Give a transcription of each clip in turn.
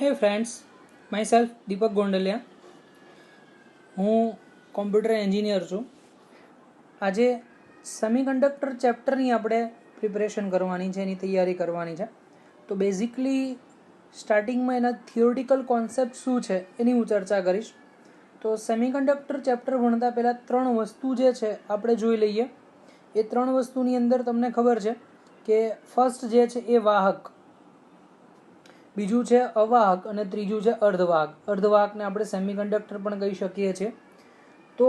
Hey friends, myself દીપક ગોંડલિયા. હું computer engineer છું. આજે સેમિકન્ડક્ટર ચેપ્ટરની આપણે પ્રિપરેશન કરવાની છે, એની તૈયારી કરવાની છે. તો બેઝિકલી સ્ટાર્ટિંગમાં એના થિયોરિટિકલ કોન્સેપ્ટ શું છે એની હું ચર્ચા કરીશ. તો સેમિકન્ડક્ટર ચેપ્ટર ભણતા પહેલાં 3 વસ્તુ જે છે આપણે જોઈ લઈએ. એ 3 વસ્તુની અંદર તમને ખબર છે કે ફર્સ્ટ જે છે એ વાહક, બીજું છે અવાહક અને ત્રીજું છે અર્ધવાહક. અર્ધવાહકને આપણે સેમિકન્ડક્ટર પણ કહી શકીએ છીએ. તો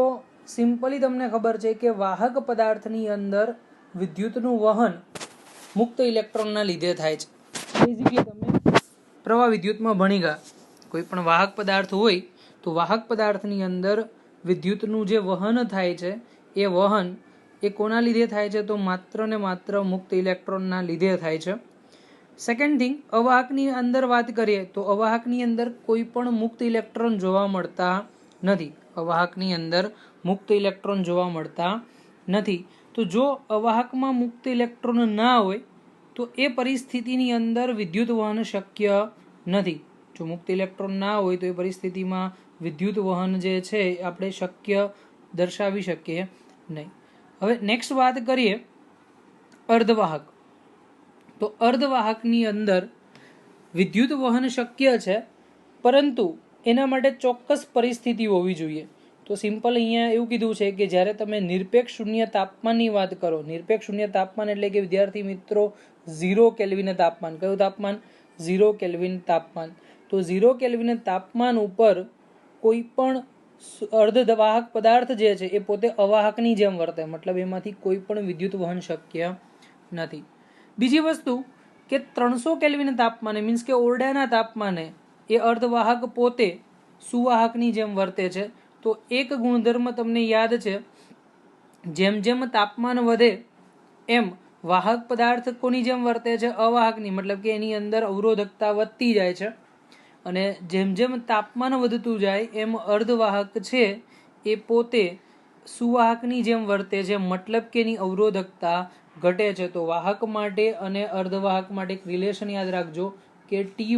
સિમ્પલી તમને ખબર છે કે વાહક પદાર્થની અંદર વિદ્યુતનું વહન મુક્ત ઇલેક્ટ્રોનના લીધે થાય છે. બેઝિકલી તમે પ્રવાહ વિદ્યુતમાં ભણી ગયા. કોઈ પણ વાહક પદાર્થ હોય તો વાહક પદાર્થની અંદર વિદ્યુતનું જે વહન થાય છે એ વહન એ કોના લીધે થાય છે? તો માત્ર ને માત્ર મુક્ત ઇલેક્ટ્રોનના લીધે થાય છે. સેકન્ડ થિંગ, અવાહકની અંદર વાત કરીએ તો અવાહકની અંદર કોઈ પણ મુક્ત ઇલેક્ટ્રોન જોવા મળતા નથી. અવાહકની અંદર મુક્ત ઇલેક્ટ્રોન જોવા મળતા નથી. તો જો અવાહકમાં મુક્ત ઇલેક્ટ્રોન ના હોય તો એ પરિસ્થિતિની અંદર વિદ્યુત વહન શક્ય નથી. જો મુક્ત ઇલેક્ટ્રોન ના હોય તો એ પરિસ્થિતિમાં વિદ્યુત વહન જે છે આપણે શક્ય દર્શાવી શકીએ નહીં. હવે નેક્સ્ટ વાત કરીએ અર્ધવાહક. તો અર્ધવાહકની અંદર વિદ્યુત વહન શક્ય છે, પરંતુ એના માટે ચોક્કસ પરિસ્થિતિ હોવી જોઈએ. તો સિમ્પલ અહીંયા એવું કીધું છે કે જ્યારે તમે નિરપેક્ષ શૂન્ય તાપમાનની વાત કરો, નિરપેક્ષ શૂન્ય તાપમાન એટલે કે વિદ્યાર્થી મિત્રો 0 કેલ્વિન તાપમાન. કયું તાપમાન? 0 કેલ્વિન તાપમાન. તો 0 કેલ્વિન તાપમાન ઉપર કોઈ પણ અર્ધવાહક પદાર્થ જે છે એ પોતે અવાહકની જેમ વર્તે, મતલબ એમાંથી કોઈ પણ વિદ્યુત વહન શક્ય નથી. બીજી વસ્તુ કે 300 કેલ્વિન તાપમાને મીન્સ કે ઓરડાના તાપમાને એ અર્ધવાહક પોતે સુવાહકની જેમ વર્તે છે. તો એક ગુણધર્મ તમને યાદ છે, જેમ જેમ તાપમાન વધે એમ વાહક પદાર્થ કોની જેમ વર્તે છે? અવાહકની, મતલબ કે એની અંદર અવરોધકતા વધતી જાય છે. અને જેમ જેમ તાપમાન વધતું જાય એમ અર્ધવાહક છે એ પોતે સુવાહકની જેમ વર્તે છે, મતલબ કે એની અવરોધકતા ઘટે છે. તો વાહક માટે અને અર્ધવાહક માટે એક રિલેશન યાદ રાખજો કે ટી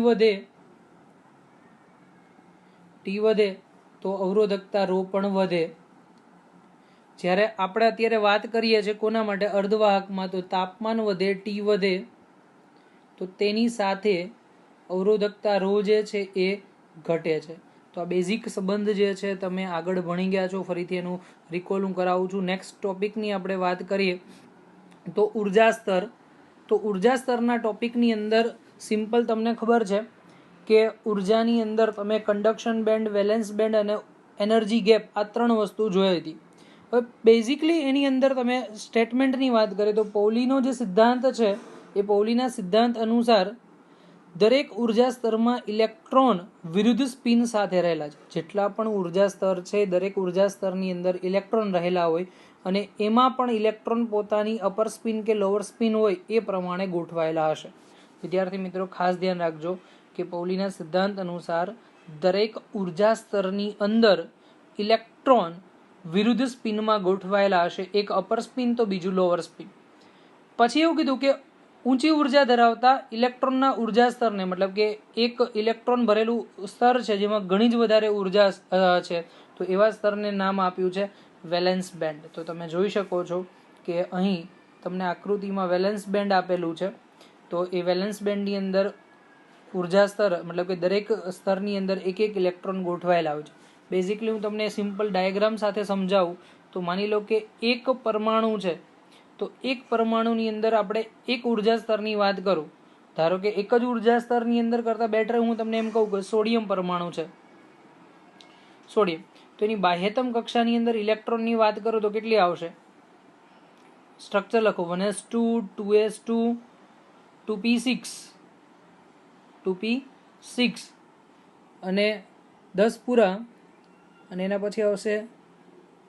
વધે તો અવરોધકતા ρ પણ વધે. જ્યારે આપણે અત્યારે વાત કરીએ છીએ કોના માટે? અર્ધવાહકમાં. તો તાપમાન વધે, ટી વધે, તો તેની સાથે અવરોધકતા ρ જે છે એ ઘટે છે. તો આ બેઝિક સંબંધ જે છે તમે આગળ ભણી ગયા છો. ફરીથી એનું રિકોલ હું કરાવું છું. નેક્સ્ટ ટોપિકની આપણે વાત કરીએ તો ઉર્જા સ્તર. તો ઉર્જા સ્તરના ટોપિકની અંદર સિમ્પલ તમને ખબર છે કે ઉર્જાની અંદર તમે કન્ડક્શન બેન્ડ, વેલેન્સ બેન્ડ અને એનર્જી ગેપ આ 3 વસ્તુ જોઈ હતી. હવે બેઝિકલી એની અંદર તમે સ્ટેટમેન્ટની વાત કરીએ તો પૌલીનો જે સિદ્ધાંત છે એ પૌલીના સિદ્ધાંત અનુસાર દરેક ઉર્જા સ્તરમાં ઇલેક્ટ્રોન વિરુદ્ધ સ્પિન સાથે રહેલા છે. જેટલા પણ ઉર્જા સ્તર છે દરેક ઉર્જા સ્તરની અંદર ઇલેક્ટ્રોન રહેલા હોય અને એમાં પણ ઇલેક્ટ્રોન પોતાની અપર સ્પિન કે લોઅર સ્પિન હોય એ પ્રમાણે ગોઠવાયેલા હશે. વિદ્યાર્થી મિત્રો ખાસ ધ્યાન રાખજો કે પૌલીના સિદ્ધાંત અનુસાર દરેક ઉર્જા સ્તરની અંદર ઇલેક્ટ્રોન વિરુદ્ધ સ્પિનમાં ગોઠવાયેલા હશે. એક અપર સ્પિન તો બીજું લોઅર સ્પિન. પછી એવું કીધું કે ઊંચી ઉર્જા ધરાવતા ઇલેક્ટ્રોનના ઉર્જા સ્તરને, મતલબ કે એક ઇલેક્ટ્રોન ભરેલું સ્તર છે જેમાં ઘણી જ વધારે ઉર્જા છે, તો એવા સ્તરને નામ આપ્યું છે વેલેન્સ બેન્ડ. તો તમે જોઈ શકો છો કે અહીં તમને આકૃતિમાં વેલેન્સ બેન્ડ આપેલું છે. તો એ વેલેન્સ બેન્ડની અંદર ઉર્જા સ્તર, મતલબ કે દરેક સ્તરની અંદર એક એક ઇલેક્ટ્રોન ગોઠવાયેલા હોય છે. બેઝિકલી હું તમને સિમ્પલ ડાયાગ્રામ સાથે સમજાવું તો માની લો કે એક પરમાણુ છે. તો એક પરમાણુની અંદર આપણે એક ઉર્જા સ્તરની વાત કરું, ધારો કે એક જ ઉર્જા સ્તરની અંદર કરતા બેટર હું તમને એમ કહું કે સોડિયમ પરમાણુ છે, સોડિયમ. તો એની બાહ્યતમ કક્ષાની અંદર ઇલેક્ટ્રોનની વાત કરું તો કેટલી આવશે? સ્ટ્રક્ચર લખો 1s2 2s2 2p6 અને 10 પૂરા અને એના પછી આવશે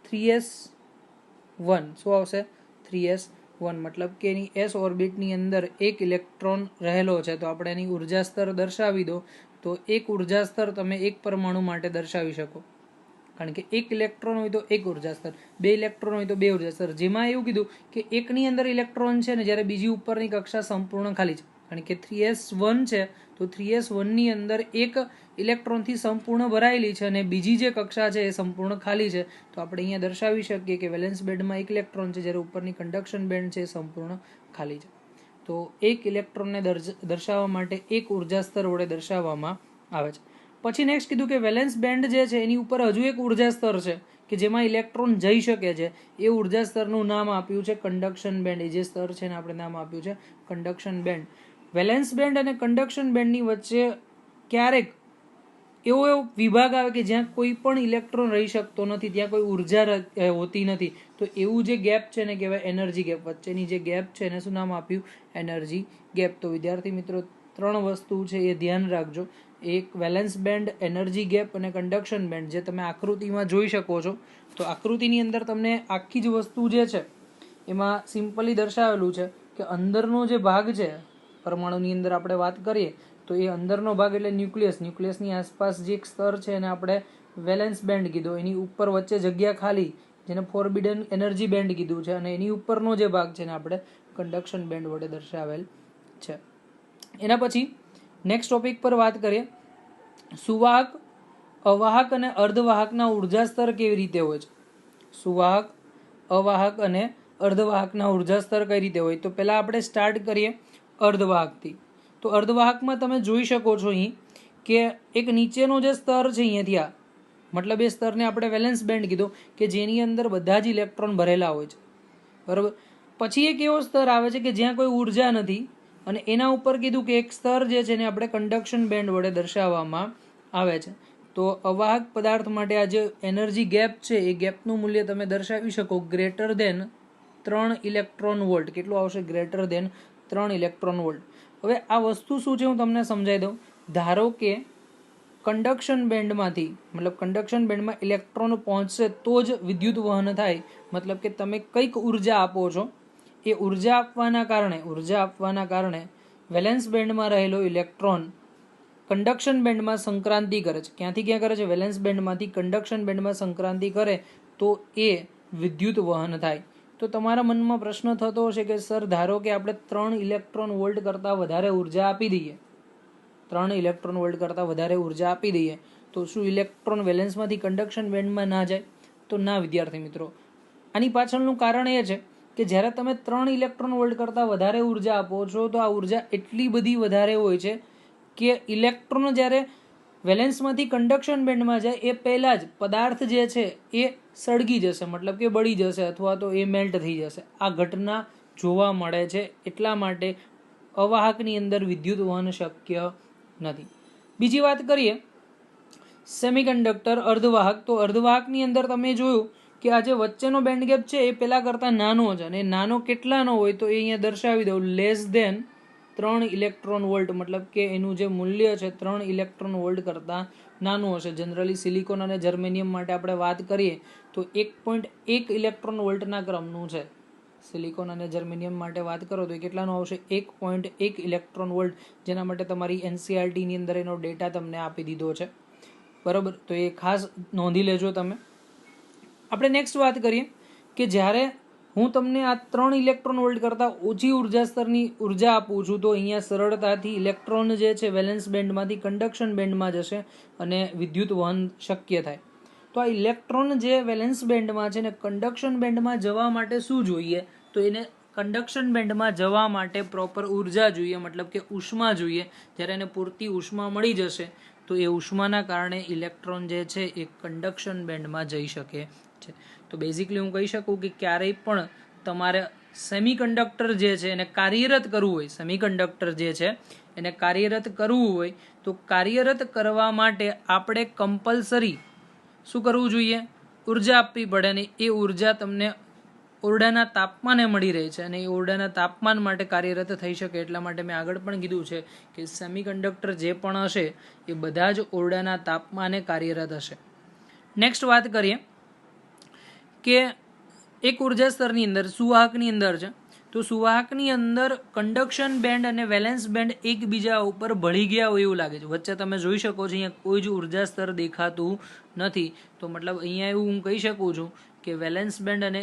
3s1. શું આવશે? 3s1. મતલબ કે એની એસ ઓર્બિટની અંદર એક ઇલેક્ટ્રોન રહેલો છે. તો આપણે એની ઉર્જા સ્તર દર્શાવી દો. તો એક ઉર્જા સ્તર તમે એક પરમાણુ માટે દર્શાવી શકો, કારણ કે એક ઇલેક્ટ્રોન હોય તો એક ઉર્જા સ્તર, 2 ઇલેક્ટ્રોન હોય તો 2 ઉર્જા સ્તર. જેમાં એવું કીધું કે એકની અંદર ઇલેક્ટ્રોન છે ને જ્યારે બીજી ઉપરની કક્ષા સંપૂર્ણ ખાલી છે, કારણ કે 3s1 છે તો 3s1 ની અંદર એક ઇલેક્ટ્રોનથી સંપૂર્ણ ભરાયેલી છે અને બીજી જે કક્ષા છે એ સંપૂર્ણ ખાલી છે. તો આપણે અહીંયા દર્શાવી શકીએ કે વેલેન્સ બેન્ડમાં એક ઇલેક્ટ્રોન છે જ્યારે ઉપરની કન્ડક્શન બેન્ડ છે એ સંપૂર્ણ ખાલી છે. તો એક ઇલેક્ટ્રોનને દર્શાવવા માટે એક ઉર્જા સ્તર વડે દર્શાવવામાં આવે છે. પછી નેક્સ્ટ કીધું કે વેલેન્સ બેન્ડ જે છે એની ઉપર હજુ એક ઉર્જા સ્તર છે કે જેમાં ઇલેક્ટ્રોન જઈ શકે છે. એ ઉર્જા સ્તરનું નામ આપ્યું છે કન્ડક્શન બેન્ડ. એ જે સ્તર છે એને આપણે નામ આપ્યું છે કન્ડક્શન બેન્ડ. વેલેન્સ બેન્ડ અને કન્ડક્શન બેન્ડની વચ્ચે ક્યારેક એવો વિભાગ આવે કે જ્યાં કોઈ પણ ઇલેક્ટ્રોન રહી શકતો નથી, ત્યાં કોઈ ઉર્જા હોતી નથી. તો એવું જે ગેપ છે એને કહેવાય એનર્જી ગેપ. વચ્ચેની જે ગેપ છે એને શું નામ આપ્યું? Energy gap. તો વિદ્યાર્થી મિત્રો 3 વસ્તુ છે એ ધ્યાન રાખજો. એક વેલેન્સ બેન્ડ, એનર્જી ગેપ અને કન્ડક્શન બેન્ડ, જે તમે આકૃતિમાં જોઈ શકો છો. તો આકૃતિની અંદર તમને આખી જ વસ્તુ જે છે એમાં સિમ્પલી દર્શાવેલું છે કે અંદરનો જે ભાગ છે પરમાણુની અંદર આપણે વાત કરીએ તો એ અંદરનો ભાગ એટલે ન્યુક્લિયસ. ન્યુક્લિયસની આસપાસ જે એક સ્તર છે એને આપણે વેલેન્સ બેન્ડ કીધો. એની ઉપર વચ્ચે જગ્યા ખાલી જેને ફોરબિડન એનર્જી બેન્ડ કીધું છે અને એની ઉપરનો જે ભાગ છે એને આપણે કન્ડક્શન બેન્ડ વડે દર્શાવેલ છે. એના પછી નેક્સ્ટ ટોપિક પર વાત કરીએ. સુવાહક, અવાહક અને અર્ધવાહકના ઉર્જા સ્તર કેવી રીતે હોય છે? સુવાહક, અવાહક અને અર્ધવાહકના ઉર્જા સ્તર કઈ રીતે હોય? તો પહેલા આપણે સ્ટાર્ટ કરીએ અર્ધવાહકથી. તો અર્ધવાહકમાં તમે જોઈ શકો છો અહીં કે એક નીચેનો જે સ્તર છે અહીંયાથી આ મતલબ એ સ્તરને આપણે વેલેન્સ બેન્ડ કીધો કે જેની અંદર બધા જ ઇલેક્ટ્રોન ભરેલા હોય છે, બરાબર. પછી એક એવો સ્તર આવે છે કે જ્યાં કોઈ ઉર્જા નથી અને એના ઉપર કીધું કે એક સ્તર જે છે એને આપણે કન્ડક્શન બેન્ડ વડે દર્શાવવામાં આવે છે. તો અવાહક પદાર્થ માટે આ જે એનર્જી ગેપ છે એ ગેપનું મૂલ્ય તમે દર્શાવી શકો ગ્રેટર દેન 3 ઇલેક્ટ્રોન વોલ્ટ. કેટલું આવશે? Greater than 3 electron volt. હવે આ વસ્તુ શું છે હું તમને સમજાવી દઉં. ધારો કે કન્ડક્શન બેન્ડમાંથી મતલબ કન્ડક્શન બેન્ડમાં ઇલેક્ટ્રોન પહોંચશે તો જ વિદ્યુત વહન થાય. મતલબ કે તમે કંઈક ઉર્જા આપો છો, એ ઉર્જા આપવાના કારણે વેલેન્સ બેન્ડમાં રહેલો ઇલેક્ટ્રોન કન્ડક્શન બેન્ડમાં સંક્રાંતિ કરે છે. ક્યાંથી ક્યાં કરે છે? વેલેન્સ બેન્ડમાંથી કન્ડક્શન બેન્ડમાં સંક્રાંતિ કરે તો એ વિદ્યુત વહન થાય. તો તમારા મનમાં પ્રશ્ન થતો હશે કે સર ધારો કે આપણે 3 ઇલેક્ટ્રોન વોલ્ટ કરતાં વધારે ઉર્જા આપી દઈએ, 3 ઇલેક્ટ્રોન વોલ્ટ કરતાં વધારે ઉર્જા આપી દઈએ તો શું ઇલેક્ટ્રોન વેલેન્સમાંથી કન્ડક્શન બેન્ડમાં ના જાય? તો ના વિદ્યાર્થી મિત્રો. આની પાછળનું કારણ એ છે કે જ્યારે તમે 3 ઇલેક્ટ્રોન વોલ્ટ કરતાં વધારે ઉર્જા આપો છો તો આ ઉર્જા એટલી બધી વધારે હોય છે કે ઇલેક્ટ્રોન જ્યારે વેલેન્સમાંથી કન્ડક્શન બેન્ડમાં જાય એ પહેલાં જ પદાર્થ જે છે એ સળગી જશે, મતલબ કે બળી જશે અથવા તો એ મેલ્ટ થઈ જશે. આ ઘટના જોવા મળે છે. એટલા માટે અવાહકની અંદર વિદ્યુત વહન શક્ય નથી. બીજી વાત કરીએ સેમિકન્ડક્ટર, અર્ધવાહક. તો અર્ધવાહકની અંદર તમે જોયું કે આ જે વચ્ચેનો બેન્ડ ગેપ છે એ પહેલા કરતાં નાનો છે અને નાનો કેટલાનો હોય તો એ અહીંયા દર્શાવી દઉં. લેસ દેન 3 ઇલેક્ટ્રોન વોલ્ટ, મતલબ કે એનું જે મૂલ્ય છે 3 ઇલેક્ટ્રોન વોલ્ટ કરતાં નાનું હશે. જનરલી સિલિકોન અને જર્મેનિયમ માટે આપણે વાત કરીએ તો 1.1 ઇલેક્ટ્રોન વોલ્ટના ક્રમનું છે. સિલિકોન અને જર્મેનિયમ માટે વાત કરો તો એ કેટલાનું આવશે? 1.1 ઇલેક્ટ્રોન વોલ્ટ, જેના માટે તમારી એનસીઆરટીની અંદર એનો ડેટા તમને આપી દીધો છે, બરાબર. તો એ ખાસ નોંધી લેજો તમે. આપણે નેક્સ્ટ વાત કરીએ કે જ્યારે હું તમને આ 3 ઇલેક્ટ્રોન વોલ્ટ કરતાં ઓછી ઉર્જા સ્તરની ઉર્જા આપું છું તો અહીંયા સરળતાથી ઇલેક્ટ્રોન જે છે વેલેન્સ બેન્ડમાંથી કન્ડક્શન બેન્ડમાં જશે અને વિદ્યુત વહન શક્ય થાય. તો આ ઇલેક્ટ્રોન જે વેલેન્સ બેન્ડમાં છે ને કન્ડક્શન બેન્ડમાં જવા માટે શું જોઈએ? તો એને કન્ડક્શન બેન્ડમાં જવા માટે પ્રોપર ઉર્જા જોઈએ, મતલબ કે ઉષ્મા જોઈએ. જ્યારે એને પૂરતી ઉષ્મા મળી જશે તો એ ઉષ્માના કારણે ઇલેક્ટ્રોન જે છે એ કન્ડક્શન બેન્ડમાં જઈ શકે છે. તો બેઝિકલી હું કહી શકું કે ક્યારેય પણ તમારે સેમિકન્ડક્ટર જે છે એને કાર્યરત કરવું હોય, સેમિકન્ડક્ટર જે છે એને કાર્યરત કરવું હોય તો કાર્યરત કરવા માટે આપણે કમ્પલસરી શું કરવું જોઈએ? ઉર્જા આપવી પડે અને એ ઉર્જા તમને ઓરડાના તાપમાને મળી રહે છે અને એ ઓરડાના તાપમાન માટે કાર્યરત થઈ શકે. એટલા માટે મેં આગળ પણ કીધું છે કે સેમિકન્ડક્ટર જે પણ હશે એ બધા જ ઓરડાના તાપમાને કાર્યરત હશે. નેક્સ્ટ વાત કરીએ કે એક ઉર્જા સ્તરની અંદર સુવાહકની અંદર છે. તો સુવાહકની અંદર કન્ડક્શન બેન્ડ અને વેલેન્સ બેન્ડ એકબીજા ઉપર ભળી ગયા હોય એવું લાગે છે. વચ્ચે તમે જોઈ શકો છો અહીંયા કોઈ જ ઉર્જા સ્તર દેખાતું નથી. તો મતલબ અહીંયા એવું હું કહી શકું છું કે વેલેન્સ બેન્ડ અને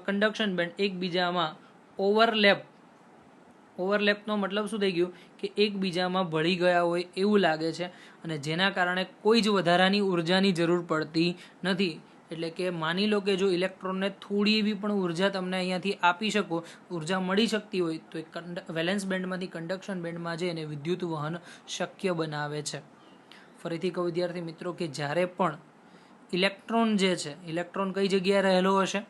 કન્ડક્શન બેન્ડ એકબીજામાં ઓવરલેપ ઓવરલેપનો મતલબ શું થઈ ગયું કે એકબીજામાં ભળી ગયા હોય એવું લાગે છે, અને જેના કારણે કોઈ જ વધારાની ઉર્જાની જરૂર પડતી નથી. એટલે કે માની લો કે જો ઇલેક્ટ્રોનને થોડી એવી પણ ઉર્જા તમને અહીંયાથી આપી શકો, ઉર્જા મળી શકતી હોય, તો એ વેલેન્સ બેન્ડમાંથી કંડક્શન બેન્ડમાં જઈને વિદ્યુત વહન શક્ય બનાવે છે. ફરીથી કહું વિદ્યાર્થી મિત્રો કે જ્યારે પણ ઇલેક્ટ્રોન જે છે, ઇલેક્ટ્રોન કઈ જગ્યાએ રહેલો હશે?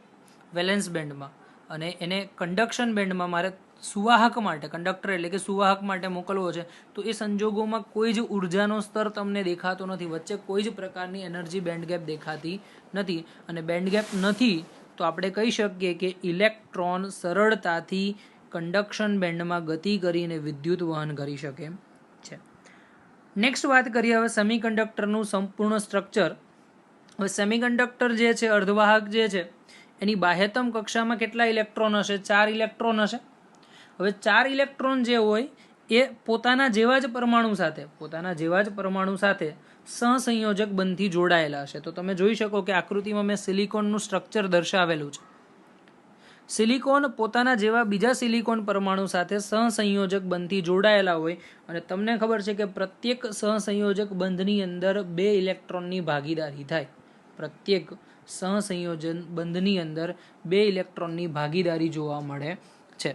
વેલેન્સ બેન્ડમાં, અને એને કંડક્શન બેન્ડમાં મારે સુવાહક માટે, કંડક્ટર એટલે કે સુવાહક માટે મોકલવો છે, તો એ સંજોગોમાં કોઈ જ ઉર્જાનો સ્તર તમને દેખાતો નથી, વચ્ચે કોઈ જ પ્રકારની એનર્જી બેન્ડ ગેપ દેખાતી નથી. અને બેન્ડ ગેપ નથી તો આપણે કહી શકીએ કે ઇલેક્ટ્રોન સરળતાથી કંડક્શન બેન્ડમાં ગતિ કરીને વિદ્યુત વહન કરી શકે છે. નેક્સ્ટ વાત કરીએ હવે સેમિકન્ડક્ટરનું સંપૂર્ણ સ્ટ્રક્ચર. હવે સેમિકન્ડક્ટર જે છે, અર્ધવાહક જે છે, એની બાહ્યતમ કક્ષામાં કેટલા ઇલેક્ટ્રોન હશે? 4 ઇલેક્ટ્રોન હશે. હવે 4 ઇલેક્ટ્રોન જે હોય એ પોતાના જેવા જ પરમાણુ સાથે સહસંયોજક બંધથી જોડાયેલા હશે. તો તમે જોઈ શકો કે આકૃતિમાં મેં સિલિકોનનું સ્ટ્રક્ચર દર્શાવેલું છે. સિલિકોન પોતાના જેવા બીજા સિલિકોન પરમાણુ સાથે સહસંયોજક બંધથી જોડાયેલા હોય, અને તમને ખબર છે કે પ્રત્યેક સહસંયોજક બંધની અંદર 2 ઇલેક્ટ્રોનની ભાગીદારી થાય. પ્રત્યેક સહસંયોજન બંધની અંદર 2 ઇલેક્ટ્રોનની ભાગીદારી જોવા મળે છે.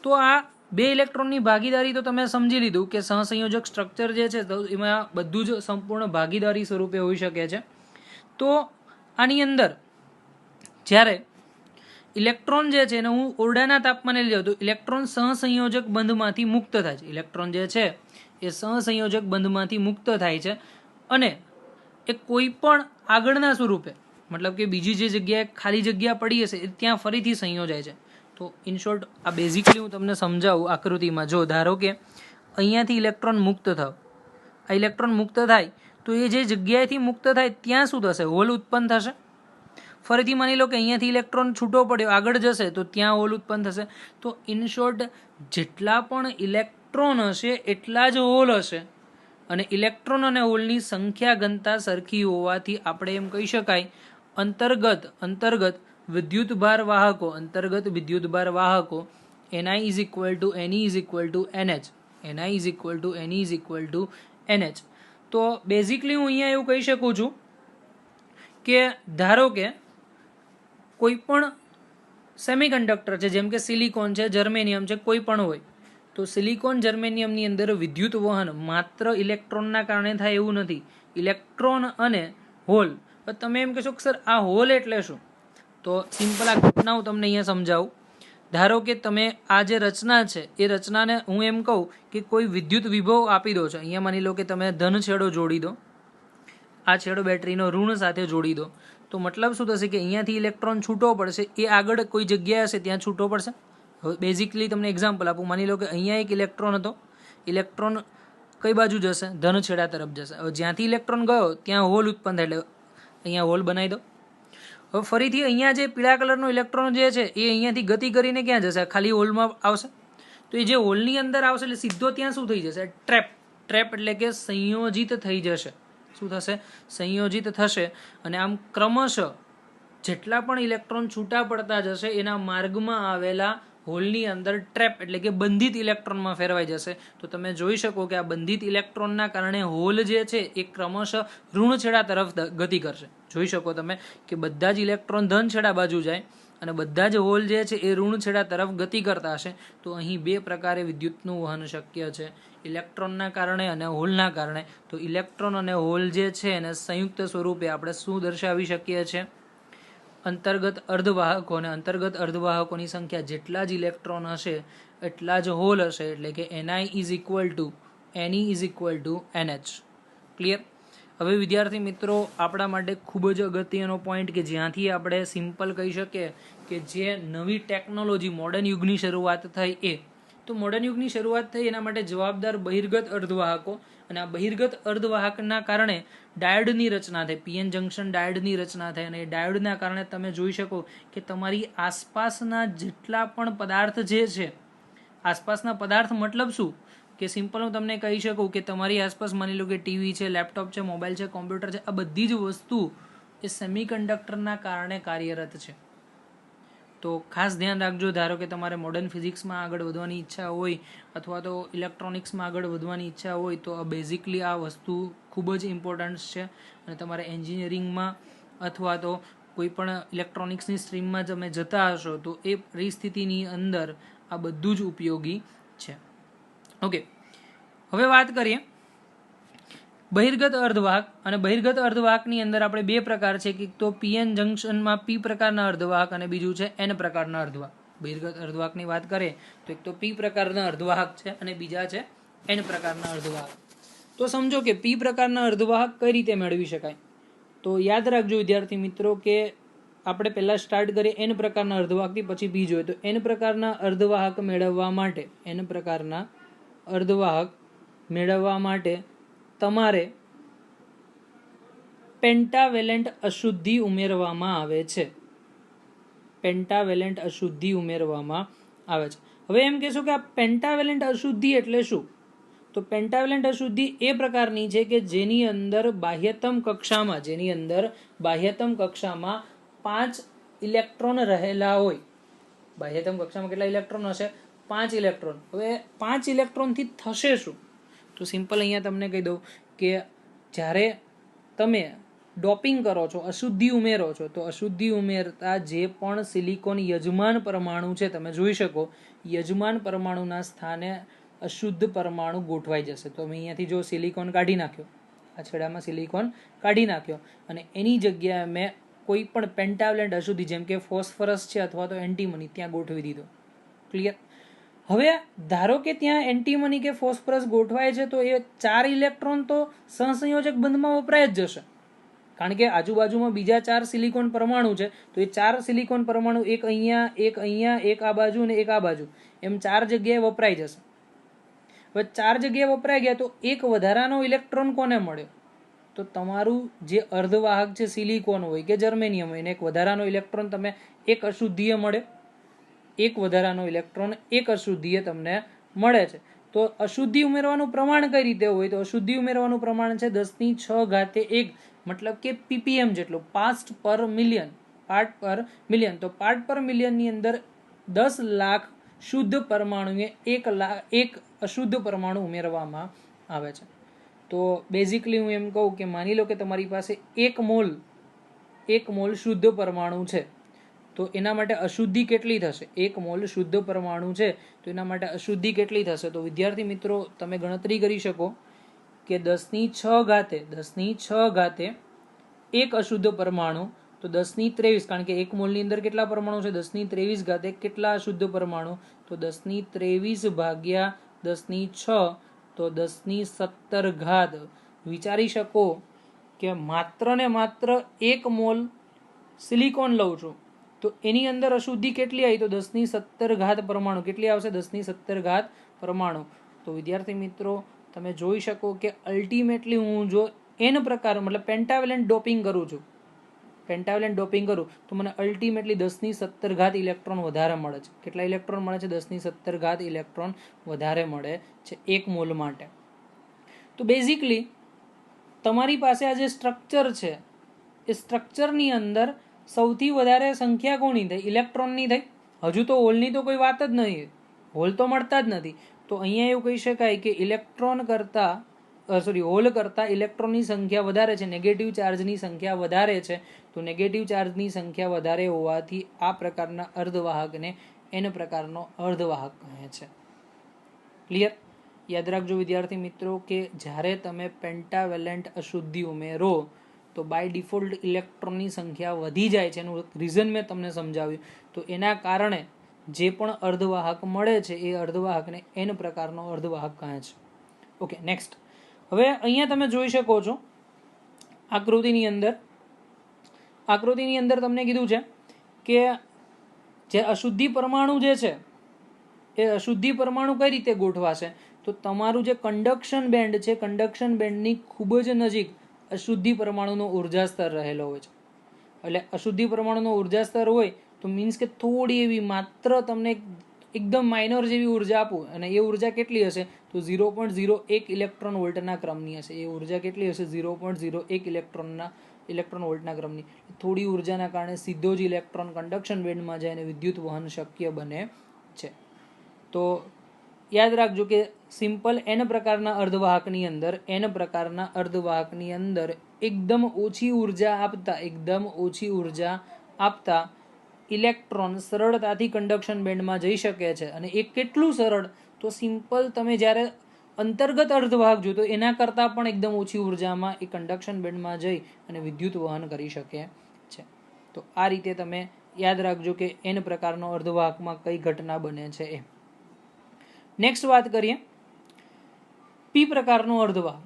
તો આ 2 ઇલેક્ટ્રોનની ભાગીદારી તો તમે સમજી લીધું કે સહસંયોજક સ્ટ્રક્ચર જે છે તો એમાં બધું જ સંપૂર્ણ ભાગીદારી સ્વરૂપે હોઈ શકે છે. તો આની અંદર જ્યારે ઇલેક્ટ્રોન જે છે એને હું ઓરડાના તાપમાને લઈ જાઉં તો ઇલેક્ટ્રોન સહસંયોજક બંધમાંથી મુક્ત થાય છે. ઇલેક્ટ્રોન જે છે એ સહસંયોજક બંધમાંથી મુક્ત થાય છે, અને એ કોઈ પણ આગળના સ્વરૂપે, મતલબ કે બીજી જે જગ્યાએ ખાલી જગ્યા પડી હશે એ ત્યાં ફરીથી સંયોજાય છે. તો ઇન શોર્ટ આ બેઝિકલી હું તમને સમજાવું આકૃતિમાં. જો ધારો કે અહીંયાથી ઇલેક્ટ્રોન મુક્ત થાવ, આ ઇલેક્ટ્રોન મુક્ત થાય તો એ જે જગ્યાએથી મુક્ત થાય ત્યાં શું થશે? હોલ ઉત્પન્ન થશે. ફરીથી માની લો કે અહીંયાથી ઇલેક્ટ્રોન છૂટો પડ્યો, આગળ જશે તો ત્યાં હોલ ઉત્પન્ન થશે. તો ઇન શોર્ટ જેટલા પણ ઇલેક્ટ્રોન હશે એટલા જ હોલ હશે, અને ઇલેક્ટ્રોન અને હોલની સંખ્યા ઘનતા સરખી હોવાથી આપણે એમ કહી શકાય અંતર્ગત વિદ્યુતભાર વાહકો Ni is equal to Ne is equal to NH. Ni is equal to Ne is equal to NH. તો બેઝિકલી હું અહીંયા એવું કહી શકું છું કે ધારો કે કોઈ પણ સેમિકન્ડક્ટર છે, જેમ કે સિલિકોન છે, જર્મેનિયમ છે, કોઈ પણ હોય, તો સિલિકોન જર્મેનિયમની અંદર વિદ્યુત વહન માત્ર ઇલેક્ટ્રોનના કારણે થાય એવું નથી. ઇલેક્ટ્રોન અને હોલ. તમે એમ કહેશો કે સર આ હોલ એટલે શું? તો સિમ્પલ આ ઘટના હું તમને અહીંયા સમજાવું. ધારો કે તમે આ જે રચના છે એ રચનાને હું એમ કહું કે કોઈ વિદ્યુત વિભવ આપી દો છો. અહીંયા માની લો કે તમે ધન છેડો જોડી દો, આ છેડો બેટરીનો ઋણ સાથે જોડી દો, તો મતલબ શું થશે કે અહીંયાથી ઇલેક્ટ્રોન છૂટો પડશે, એ આગળ કોઈ જગ્યાએ હશે ત્યાં છૂટો પડશે. હવે બેઝિકલી તમને એક્ઝામ્પલ આપું. માની લો કે અહીંયા એક ઇલેક્ટ્રોન હતો, ઇલેક્ટ્રોન કઈ બાજુ જશે? ધન છેડા તરફ જશે. હવે જ્યાંથી ઇલેક્ટ્રોન ગયો ત્યાં હોલ ઉત્પન્ન થાય, એટલે અહીંયા હોલ બનાવી દો. હવે ફરીથી અહીંયા જે પીળા કલરનો ઇલેક્ટ્રોન જે છે એ અહીંયાથી ગતિ કરીને ક્યાં જશે? ખાલી હોલમાં આવશે. તો એ જે હોલની અંદર આવશે એટલે સીધો ત્યાં શું થઈ જશે? ટ્રેપ એટલે કે સંયોજિત થઈ જશે. શું થશે? સંયોજિત થશે. અને આમ ક્રમશઃ જેટલા પણ ઇલેક્ટ્રોન છૂટા પડતા જશે એના માર્ગમાં આવેલા હોલની અંદર ટ્રેપ એટલે કે બંધિત ઇલેક્ટ્રોનમાં ફેરવાઈ જશે. તો તમે જોઈ શકો કે આ બંધિત ઇલેક્ટ્રોનના કારણે હોલ જે છે એ ક્રમશઃ ઋણ છેડા તરફ ગતિ કરશે. જોઈ શકો તમે કે બધા જ ઇલેક્ટ્રોન ધન છેડા બાજુ જાય અને બધા જ હોલ જે છે એ ઋણ છેડા તરફ ગતિ કરતા હશે. તો અહીં 2 પ્રકારે વિદ્યુતનું વહન શક્ય છે, ઇલેક્ટ્રોનના કારણે અને હોલના કારણે. તો ઇલેક્ટ્રોન અને હોલ જે છે એને સંયુક્ત સ્વરૂપે આપણે શું દર્શાવી શકીએ છીએ? અંતર્ગત અર્ધવાહકો, અને અંતર્ગત અર્ધવાહકોની સંખ્યા જેટલા જ ઇલેક્ટ્રોન હશે એટલા જ હોલ હશે, એટલે કે Ni is equal to Ne is equal to NH. Clear? હવે વિદ્યાર્થી મિત્રો આપણા માટે ખૂબ જ અગત્યનો પોઈન્ટ કે જ્યાંથી આપણે સિમ્પલ કહી શકીએ કે જે નવી ટેકનોલોજી મોડર્ન યુગની શરૂઆત થઈ એ. તો મોડર્ન યુગની શરૂઆત થઈ એના માટે જવાબદાર બહિર્ગત અર્ધવાહકો, અને આ બહિર્ગત અર્ધવાહકના કારણે ડાયોડની રચના થાય, પીએન જંકશન ડાયોડની રચના થાય, અને એ ડાયોડના કારણે તમે જોઈ શકો કે તમારી આસપાસના જેટલા પણ પદાર્થ જે છે, આસપાસના પદાર્થ મતલબ શું કે સિમ્પલ હું તમને કહી શકું કે તમારી આસપાસ માની લો કે ટીવી છે, લેપટોપ છે, મોબાઈલ છે, કોમ્પ્યુટર છે, આ બધી જ વસ્તુ એ સેમિકન્ડક્ટરના કારણે કાર્યરત છે. તો ખાસ ધ્યાન રાખજો. ધારો કે તમારે મોડર્ન ફિઝિક્સમાં આગળ વધવાની ઈચ્છા હોય અથવા તો ઇલેક્ટ્રોનિક્સમાં આગળ વધવાની ઈચ્છા હોય તો બેઝિકલી આ વસ્તુ ખૂબ જ ઇમ્પોર્ટન્ટ છે. અને તમારે એન્જિનિયરિંગમાં અથવા તો કોઈ પણ ઇલેક્ટ્રોનિક્સની સ્ટ્રીમમાં તમે જતા હશો તો એ પરિસ્થિતિની અંદર આ બધું જ ઉપયોગી છે. ઓકે, હવે વાત કરીએ બહિર્ગત અર્ધવાહક. અને બહિર્ગત અર્ધવાહકની અંદર આપણે બે પ્રકાર છે, કે તો પીએન જંક્શનમાં પી પ્રકારના અર્ધવાહક અને બીજું છે એન પ્રકારના અર્ધવાહક. બહિર્ગત અર્ધવાહકની વાત કરીએ તો એક તો પી પ્રકારના અર્ધવાહક છે અને બીજા છે એન પ્રકારના અર્ધવાહક. તો સમજો કે પી પ્રકારના અર્ધવાહક કઈ રીતે મેળવી શકાય. તો યાદ રાખજો વિદ્યાર્થી મિત્રો કે આપણે પહેલા સ્ટાર્ટ કરીએ એન પ્રકારના અર્ધવાહકથી, પછી પી જોઈએ. તો એન પ્રકારના અર્ધવાહક મેળવવા માટે તમારે પેન્ટાવેલેન્ટ અશુદ્ધિ ઉમેરવામાં આવે છે. હવે એમ કહેશો કે આ પેન્ટાવેલેન્ટ અશુદ્ધિ એટલે શું? તો પેન્ટાવેલેન્ટ અશુદ્ધિ એ પ્રકારની છે કે જેની અંદર બાહ્યતમ કક્ષામાં 5 ઇલેક્ટ્રોન રહેલા હોય. બાહ્યતમ કક્ષામાં કેટલા ઇલેક્ટ્રોન હશે? 5 ઇલેક્ટ્રોન. હવે 5 ઇલેક્ટ્રોનથી થશે શું? તો સિમ્પલ અહીંયા તમને કહી દઉં કે જ્યારે તમે ડોપિંગ કરો છો, અશુદ્ધિ ઉમેરો છો, તો અશુદ્ધિ ઉમેરતા જે પણ સિલિકોન યજમાન પરમાણુ છે તમે જોઈ શકો યજમાન પરમાણુના સ્થાને અશુદ્ધ પરમાણુ ગોઠવાઈ જશે. તો અમે અહીંયાથી જો સિલિકોન કાઢી નાખ્યો, આ છેડામાં સિલિકોન કાઢી નાખ્યો અને એની જગ્યાએ મેં કોઈ પણ પેન્ટાવેલેન્ટ અશુદ્ધિ જેમ કે ફોસ્ફરસ છે અથવા તો એન્ટીમની ત્યાં ગોઠવી દીધો. ક્લિયર? હવે ધારો કે ત્યાં એન્ટીમની કે ફોસ્ફરસ ગોઠવાય છે તો એ 4 ઇલેક્ટ્રોન તો સહસંયોજક બંધમાં વપરાય જ જશે, કારણ કે આજુબાજુમાં બીજા 4 સિલિકોન પરમાણુ છે. તો એ 4 સિલિકોન પરમાણુ એક અહીંયા, એક આ બાજુ અને એક આ બાજુ, એમ 4 જગ્યાએ વપરાઈ જશે. હવે 4 જગ્યાએ વપરાઈ ગયા તો એક વધારાનો ઇલેક્ટ્રોન કોને મળ્યો? તો તમારું જે અર્ધવાહક છે સિલિકોન હોય કે જર્મેનિયમ હોય, એક વધારાનો ઇલેક્ટ્રોન તમે એક અશુદ્ધિએ મળે, એક વધારાનો ઇલેક્ટ્રોન એક અશુદ્ધિએ તમને મળે છે. તો અશુદ્ધિ ઉમેરવાનું પ્રમાણ કઈ રીતે હોય? તો અશુદ્ધિ ઉમેરવાનું પ્રમાણ છે 10⁻⁴ મતલબ કે ppm જેટલું, પાર્ટ પર મિલિયન. તો પાર્ટ પર મિલિયનની અંદર 10 લાખ શુદ્ધ પરમાણુએ 1 અશુદ્ધ પરમાણુ ઉમેરવામાં આવે છે. તો બેઝિકલી હું એમ કહું કે માની લો કે તમારી પાસે 1 મોલ શુદ્ધ પરમાણુ છે, તો એના માટે અશુદ્ધિ કેટલી થશે? 1 મોલ શુદ્ધ પરમાણુ છે તો એના માટે અશુદ્ધિ કેટલી થશે? તો વિદ્યાર્થી મિત્રો તમે ગણતરી કરી શકો કે 10⁶ 1 અશુદ્ધ પરમાણુ, તો 10⁻23, કારણ કે 1 મોલની અંદર કેટલા પરમાણુ છે? 10⁻23 કેટલા અશુદ્ધ પરમાણુ? તો 10⁻23 ભાગ્યા 10⁶, તો 10⁻17. વિચારી શકો કે માત્ર ને માત્ર 1 મોલ સિલિકોન લઉં છું તો એની અંદર અશુદ્ધિ કેટલી આવી? તો 10⁻17 પરમાણુ. કેટલી આવશે? 10⁻17 પરમાણુ. તો વિદ્યાર્થી મિત્રો તમે જોઈ શકો કે અલ્ટિમેટલી હું જો એન પ્રકાર મતલબ પેન્ટાવેલેન્ટ ડોપિંગ કરું તો મને અલ્ટિમેટલી 10⁻17 ઇલેક્ટ્રોન વધારે મળે છે. કેટલા ઇલેક્ટ્રોન મળે છે? 10⁻17 ઇલેક્ટ્રોન વધારે મળે છે 1 મોલ માટે. તો બેઝિકલી તમારી પાસે આ જે સ્ટ્રક્ચર છે એ સ્ટ્રક્ચરની અંદર સૌથી વધારે સંખ્યા કોની થઈ? ઇલેક્ટ્રોનની થઈ. હજુ તો હોલની તો કોઈ વાત જ નહીં, હોલ તો મળતા જ નથી. તો અહીંયા એવું કહી શકાય કે હોલ કરતા ઇલેક્ટ્રોનની સંખ્યા વધારે છે, નેગેટિવ ચાર્જની સંખ્યા વધારે છે. તો નેગેટિવ ચાર્જની સંખ્યા વધારે હોવાથી આ પ્રકારના અર્ધવાહકને એન પ્રકારનો અર્ધવાહક કહે છે. ક્લિયર? યાદ રાખજો વિદ્યાર્થી મિત્રો કે જ્યારે તમે પેન્ટાવેલેન્ટ અશુદ્ધિ ઉમેરો તો બાય ડિફોલ્ટ ઇલેક્ટ્રોનની સંખ્યા વધી જાય છે. એનું રીઝન મેં તમને સમજાવ્યું. તો એના કારણે જે પણ અર્ધવાહક મળે છે એ અર્ધવાહકને એન પ્રકારનો અર્ધવાહક કહે છે. Okay, next. હવે અહીંયા તમે જોઈ શકો છો આકૃતિની અંદર તમને કીધું છે કે જે અશુદ્ધિ પરમાણુ જે છે એ અશુદ્ધિ પરમાણુ કઈ રીતે ગોઠવાશે? તો તમારું જે કન્ડક્શન બેન્ડ છે, કન્ડક્શન બેન્ડની ખૂબ જ નજીક અશુદ્ધિ પરમાણુનો ઉર્જા સ્તર રહેલો હોય છે. એટલે અશુદ્ધિ પરમાણુનો ઉર્જા સ્તર હોય તો મીન્સ કે થોડી એવી માત્ર તમને એકદમ માઇનોર જેવી ઉર્જા આપું અને એ ઉર્જા કેટલી હશે તો 0.01 ઇલેક્ટ્રોન વોલ્ટના ક્રમની હશે. એ ઉર્જા કેટલી હશે 0.01 ઇલેક્ટ્રોન વોલ્ટના ક્રમની. થોડી ઉર્જાના કારણે સીધો જ ઇલેક્ટ્રોન કન્ડક્શન બેન્ડમાં જાય અને વિદ્યુત વહન શક્ય બને છે. તો યાદ રાખજો કે સિમ્પલ n પ્રકારના અર્ધવાહકની અંદર એકદમ ઓછી ઉર્જા આપતા ઇલેક્ટ્રોન સરળતાથી કન્ડક્શન બેન્ડમાં જઈ શકે છે. અને એ કેટલું સરળ તો સિમ્પલ તમે જ્યારે અંતર્ગત અર્ધવાહક જો તો એના કરતાં પણ એકદમ ઓછી ઉર્જામાં એ કન્ડક્શન બેન્ડમાં જઈ અને વિદ્યુત વહન કરી શકે છે. તો આ રીતે તમે યાદ રાખજો કે n પ્રકારનો અર્ધવાહકમાં કઈ ઘટના બને છે એ. નેક્સ્ટ વાત કરીએ p પ્રકારનો અર્ધવાહક.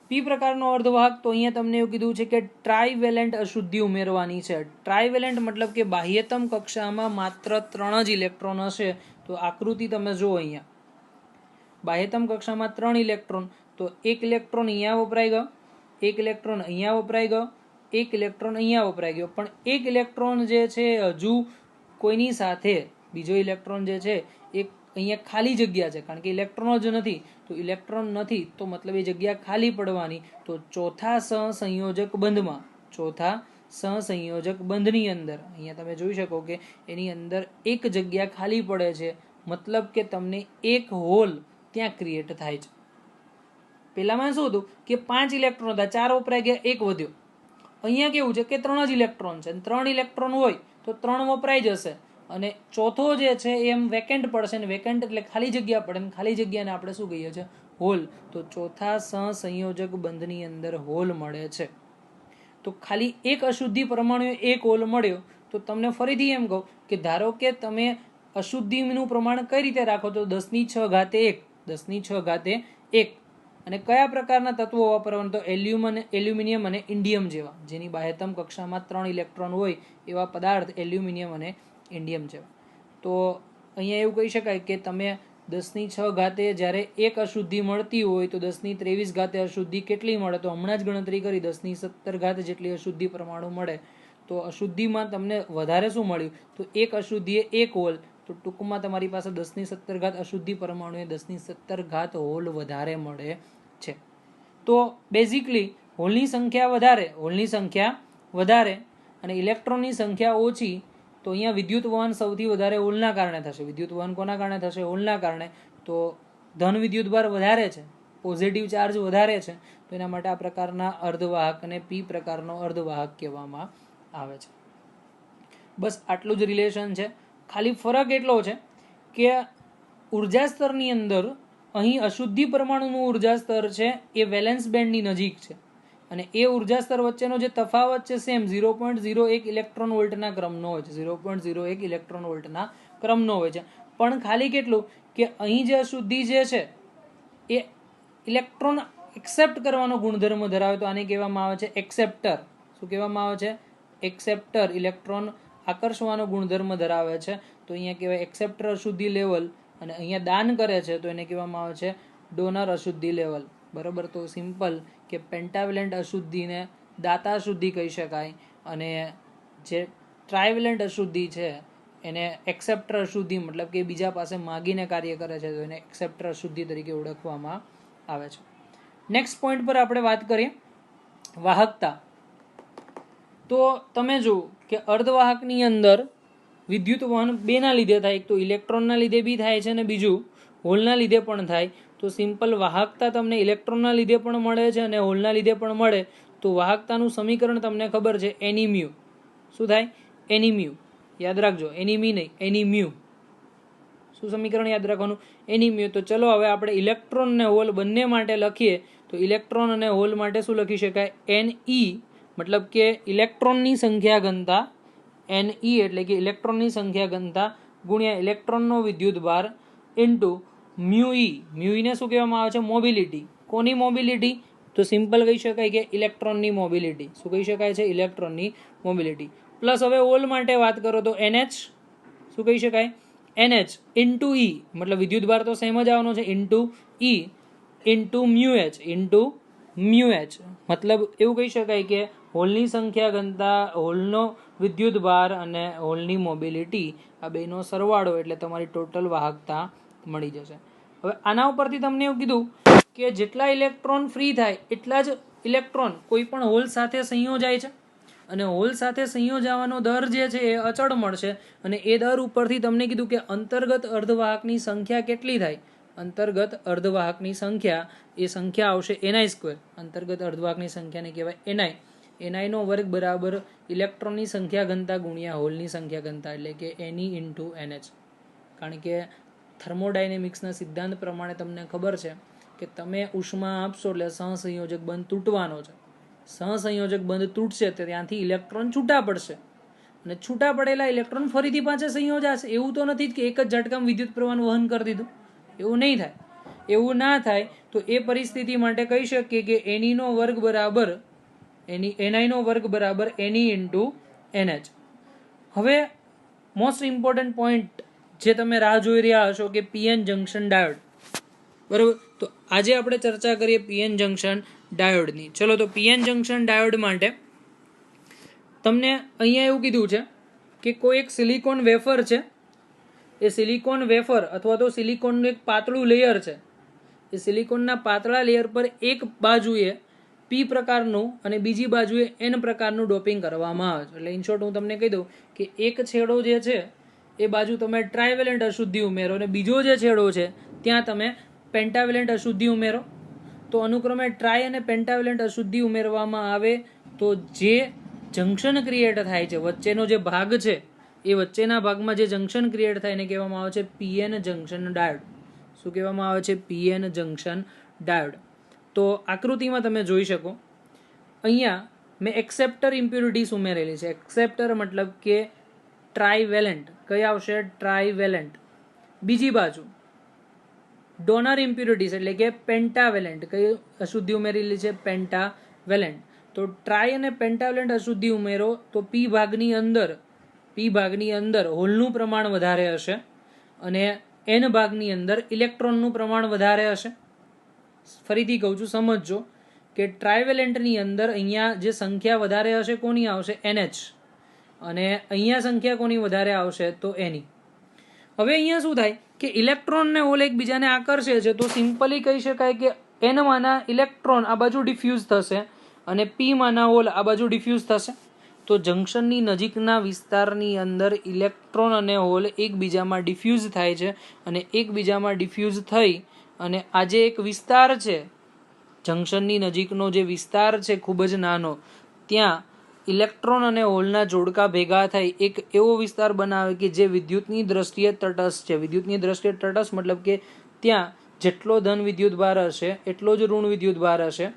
p પ્રકારનો અર્ધવાહક તો અહીંયા તમને એવું કીધું છે કે ટ્રાઇવેલેન્ટ અશુદ્ધિ ઉમેરવાની છે. ટ્રાઇવેલેન્ટ મતલબ કે બાહ્યતમ કક્ષામાં માત્ર 3 જ ઇલેક્ટ્રોન હશે. તો આકૃતિ તમે જુઓ અહીંયા, બાહ્યતમ કક્ષામાં 3 ઇલેક્ટ્રોન, તો એક ઇલેક્ટ્રોન અહીંયા વપરાઈ ગયો, એક ઇલેક્ટ્રોન અહીંયા વપરાઈ ગયો, એક ઇલેક્ટ્રોન અહીંયા વપરાઈ ગયો. પણ એક ઇલેક્ટ્રોન જે છે હજુ કોઈની સાથે બીજો ઇલેક્ટ્રોન જે છે એ અહીંયા ખાલી જગ્યા છે, કારણ કે ઇલેક્ટ્રોન જ નથી. તો ઇલેક્ટ્રોન નથી તો મતલબ એ જગ્યા ખાલી પડવાની. તો ચોથા સહસંયોજક બંધની અંદર અહીંયા તમે જોઈ શકો કે એની અંદર એક જગ્યા ખાલી પડે છે. મતલબ કે તમને એક હોલ ત્યાં ક્રિએટ થાય છે. પેલામાં શું હતું કે 5 ઇલેક્ટ્રોન હતા, 4 વપરાઈ ગયા, 1 વધ્યો. અહીંયા કેવું છે કે 3 જ ઇલેક્ટ્રોન છે. 3 ઇલેક્ટ્રોન હોય તો 3 વપરાઈ જશે અને ચોથો જે છે એમ વેકેન્ટ પડશે. ને વેકેન્ટ એટલે ખાલી જગ્યા પડે, ખાલી જગ્યાને આપણે શું કહીએ છીએ હોલ. તો ચોથા સહસંયોજક બંધની અંદર હોલ મળે છે. તો ખાલી એક અશુદ્ધિ પરમાણુ એક હોલ મળ્યો. તો તમને ફરીથી એમ કહું કે ધારો કે તમે અશુદ્ધિનું પ્રમાણ કઈ રીતે રાખો તો 10⁶ ઘાતે 1 અને કયા પ્રકારના તત્વો વાપરવાના તો એલ્યુમિનિયમ અને ઇન્ડિયમ જેવા, જેની બાહ્યતમ કક્ષામાં 3 ઇલેક્ટ્રોન હોય એવા પદાર્થ એલ્યુમિનિયમ અને ઇન્ડિયમ જેવા. તો અહીંયા એવું કહી શકાય કે તમે 10⁶ ઘાતે જ્યારે એક અશુદ્ધિ મળતી હોય તો 10⁻23 ઘાતે અશુદ્ધિ કેટલી મળે તો હમણાં જ ગણતરી કરી 10⁻17 ઘાતે જેટલી અશુદ્ધિ પરમાણુ મળે. તો અશુદ્ધિમાં તમને વધારે શું મળ્યું તો એક અશુદ્ધિએ એક હોલ. તો ટૂંકમાં તમારી પાસે 10⁻17 ઘાત અશુદ્ધિ પરમાણુએ 10⁻17 ઘાત હોલ વધારે મળે છે. તો બેઝિકલી હોલની સંખ્યા વધારે અને ઇલેક્ટ્રોનની સંખ્યા ઓછી. તો અહીંયા વિદ્યુત વહન સૌથી વધારે હોલના કારણે થશે. વિદ્યુત વહન કોના કારણે થશે? હોલના કારણે. તો ધન વિદ્યુતભાર વધારે છે, પોઝિટિવ ચાર્જ વધારે છે. તો એના માટે આ પ્રકારના અર્ધવાહકને p પ્રકારનો અર્ધવાહક કહેવામાં આવે છે. બસ આટલું જ રિલેશન છે. ખાલી ફરક એટલો છે કે ઉર્જા સ્તરની અંદર અહીં અશુદ્ધિ પરમાણુનું ઉર્જા સ્તર છે એ વેલેન્સ બેન્ડની નજીક છે અને એ ઉર્જા સ્તર વચ્ચેનો જે તફાવત છે સેમ 0.01 ઇલેક્ટ્રોન વોલ્ટના ક્રમનો હોય છે. 0.01 ઇલેક્ટ્રોન વોલ્ટના ક્રમનો હોય છે. પણ ખાલી કેટલું કે અહીં જે અશુદ્ધિ જે છે એ ઇલેક્ટ્રોન એક્સેપ્ટ કરવાનો ગુણધર્મ ધરાવે. તો આને કહેવામાં આવે છે એક્સેપ્ટર. શું કહેવામાં આવે છે? એક્સેપ્ટર. ઇલેક્ટ્રોન આકર્ષવાનો ગુણધર્મ ધરાવે છે. તો અહીંયા કહેવાય એક્સેપ્ટર અશુદ્ધિ લેવલ અને અહીંયા દાન કરે છે તો એને કહેવામાં આવે છે ડોનર અશુદ્ધિ લેવલ. બરાબર. તો સિમ્પલ કે પેન્ટાવેલેન્ટ અશુદ્ધિને દાતા અશુદ્ધિ કહી શકાય અને જે ટ્રાઇવેલેન્ટ અશુદ્ધિ છે એને એક્સેપ્ટર અશુદ્ધિ મતલબ કે બીજા પાસે માગીને કાર્ય કરે છે તો એને એક્સેપ્ટર અશુદ્ધિ તરીકે ઓળખવામાં આવે છે. નેક્સ્ટ પોઈન્ટ પર આપણે વાત કરીએ વાહકતા. તો તમે જુઓ કે અર્ધવાહકની અંદર વિદ્યુત વહન બેના લીધે થાય. એક તો ઇલેક્ટ્રોનના લીધે બી થાય છે અને બીજું હોલના લીધે પણ થાય. તો સિમ્પલ વાહકતા તમને ઇલેક્ટ્રોનના લીધે પણ મળે છે અને હોલના લીધે પણ મળે. તો વાહકતાનું સમીકરણ તમને ખબર છે એની મ્યુ. શું થાય? એની મ્યુ. યાદ રાખજો, એની મી નહીં, એની મ્યુ. શું સમીકરણ યાદ રાખવાનું? એની મ્યુ. તો ચલો હવે આપણે ઇલેક્ટ્રોન અને હોલ બંને માટે લખીએ. તો ઇલેક્ટ્રોન અને હોલ માટે શું લખી શકાય? Ne મતલબ કે ઇલેક્ટ્રોનની સંખ્યા ઘનતા, Ne એટલે કે ઇલેક્ટ્રોનની સંખ્યા ઘનતા ગુણ્યા ઇલેક્ટ્રોનનો વિદ્યુતભાર ઇન્ટુ મ્યુ ઈ. મ્યુ ઈને શું કહેવામાં આવે છે? મોબિલિટી. કોની મોબિલિટી? તો સિમ્પલ કહી શકાય કે ઇલેક્ટ્રોનની મોબિલિટી. શું કહી શકાય છે? ઇલેક્ટ્રોનની મોબિલિટી. પ્લસ હવે હોલ માટે વાત કરો તો NH. શું કહી શકાય? NH ઇન્ટુ ઈ મતલબ વિદ્યુતભાર તો સેમ જ આવવાનો છે ઇન્ટુ ઈ ઇન્ટુ મ્યુએચ મતલબ એવું કહી શકાય કે હોલની સંખ્યા ઘનતા, હોલનો વિદ્યુત ભાર અને હોલની મોબિલિટી આ બેનો સરવાળો એટલે તમારી ટોટલ વાહકતા મળી જશે. હવે આના ઉપરથી તમને એવું કીધું કે જેટલા ઇલેક્ટ્રોન ફ્રી થાય એટલા જ ઇલેક્ટ્રોન કોઈ પણ હોલ સાથે સંયોજાય છે અને હોલ સાથે સંયોજાવાનો દર જે છે એ અચળ મળશે અને એ દર ઉપરથી તમને કીધું કે અંતર્ગત અર્ધવાહકની સંખ્યા કેટલી થાય. અંતર્ગત અર્ધવાહકની સંખ્યા એ સંખ્યા આવશે ni². અંતર્ગત અર્ધવાહકની સંખ્યાને કહેવાય ni. ni નો વર્ગ બરાબર ઇલેક્ટ્રોનની સંખ્યા ઘનતા ગુણ્યા હોલની સંખ્યા ઘનતા એટલે કે ne into nh. કારણ કે થર્મોડાયનેમિક્સના સિદ્ધાંત પ્રમાણે તમને ખબર છે કે તમે ઉષ્મા આપશો એટલે સહસંયોજક બંધ તૂટવાનો છે. સહસંયોજક બંધ તૂટશે તો ત્યાંથી ઇલેક્ટ્રોન છૂટા પડશે અને છૂટા પડેલા ઇલેક્ટ્રોન ફરીથી પાછા સંયોજાશે. એવું તો નથી કે એક જ ઝટકામાં વિદ્યુત પ્રવાહનું વહન કરી દીધું. એવું નહીં થાય. એવું ના થાય તો એ પરિસ્થિતિ માટે કહી શકીએ કે ni નો વર્ગ બરાબર ne into nh. હવે મોસ્ટ ઇમ્પોર્ટન્ટ પોઈન્ટ જે તમે રાહ જોઈ રહ્યા હશો કે પીએન જંકશન ડાયોડ. બરાબર, તો આજે આપણે ચર્ચા કરીએ પીએન જંકશન ડાયોડની. ચલો, તો પીએન જંકશન ડાયોડ માટે તમને અહીંયા એવું કીધું છે કે કોઈ એક સિલિકોન વેફર છે. એ સિલિકોન વેફર અથવા તો સિલિકોનનું એક પાતળું લેયર છે. એ સિલિકોનના પાતળા લેયર પર એક બાજુએ પી પ્રકારનું અને બીજી બાજુએ એન પ્રકારનું ડોપિંગ કરવામાં આવે છે. એટલે ઇન શોર્ટ હું તમને કહી દઉં કે એક છેડો જે છે એ બાજુ તમે ટ્રાયવેલેન્ટ અશુદ્ધિ ઉમેરો અને બીજો જે છેડો છે ત્યાં તમે પેન્ટાવેલેન્ટ અશુદ્ધિ ઉમેરો. તો અનુક્રમે ટ્રાય અને પેન્ટાવેલેન્ટ અશુદ્ધિ ઉમેરવામાં આવે તો જે જંકશન ક્રિએટ થાય છે, વચ્ચેનો જે ભાગ છે એ વચ્ચેના ભાગમાં જે જંકશન ક્રિએટ થાય એને કહેવામાં આવે છે પીએન જંકશન ડાયોડ. શું કહેવામાં આવે છે? PN junction diode. તો આકૃતિમાં તમે જોઈ શકો અહીંયા મેં એક્સેપ્ટર ઇમ્પ્યુરિટીઝ ઉમેરેલી છે. એક્સેપ્ટર મતલબ કે ટ્રાયવેલેન્ટ. કઈ આવશે? ટ્રાયવેલેન્ટ. બીજી બાજુ ડોનર ઇમ્પ્યુરિટીઝ એટલે કે પેન્ટાવેલેન્ટ. કઈ અશુદ્ધિ ઉમેરેલી છે? પેન્ટાવેલેન્ટ. તો ટ્રાય અને પેન્ટાવેલેન્ટ અશુદ્ધિ ઉમેરો તો પી ભાગની અંદર હોલનું પ્રમાણ વધારે હશે અને એન ભાગની અંદર ઇલેક્ટ્રોનનું પ્રમાણ વધારે હશે. ફરીથી કહું છું, સમજજો કે ટ્રાયવેલેન્ટની અંદર અહીંયા જે સંખ્યા વધારે હશે કોની આવશે? NH. અને અહીંયા સંખ્યા કોની વધારે આવશે? તો એની. હવે અહીંયા શું થાય કે ઇલેક્ટ્રોન ને હોલ એકબીજાને આકર્ષે છે તો સિમ્પલી કહી શકાય કે એન માંના ઇલેક્ટ્રોન આ બાજુ ડિફ્યુઝ થશે અને પી માંના હોલ આ બાજુ ડિફ્યુઝ થશે. તો જંકશનની નજીકના વિસ્તારની અંદર ઇલેક્ટ્રોન અને હોલ એકબીજામાં ડિફ્યુઝ થાય છે અને એકબીજામાં ડિફ્યુઝ થઈ અને આ જે એક વિસ્તાર છે જંકશનની નજીકનો જે વિસ્તાર છે ખૂબ જ નાનો, ત્યાં ઇલેક્ટ્રોન અને હોલના જોડકા ભેગા થઈ એક એવો વિસ્તાર બનાવે કે જે વિદ્યુતની દ્રષ્ટિએ તટસ્થ છે. વિદ્યુતની દ્રષ્ટિએ તટસ્થ મતલબ કે ત્યાં જેટલો ધન વિદ્યુત ભાર હશે એટલો જ ઋણ વિદ્યુત ભાર હશે.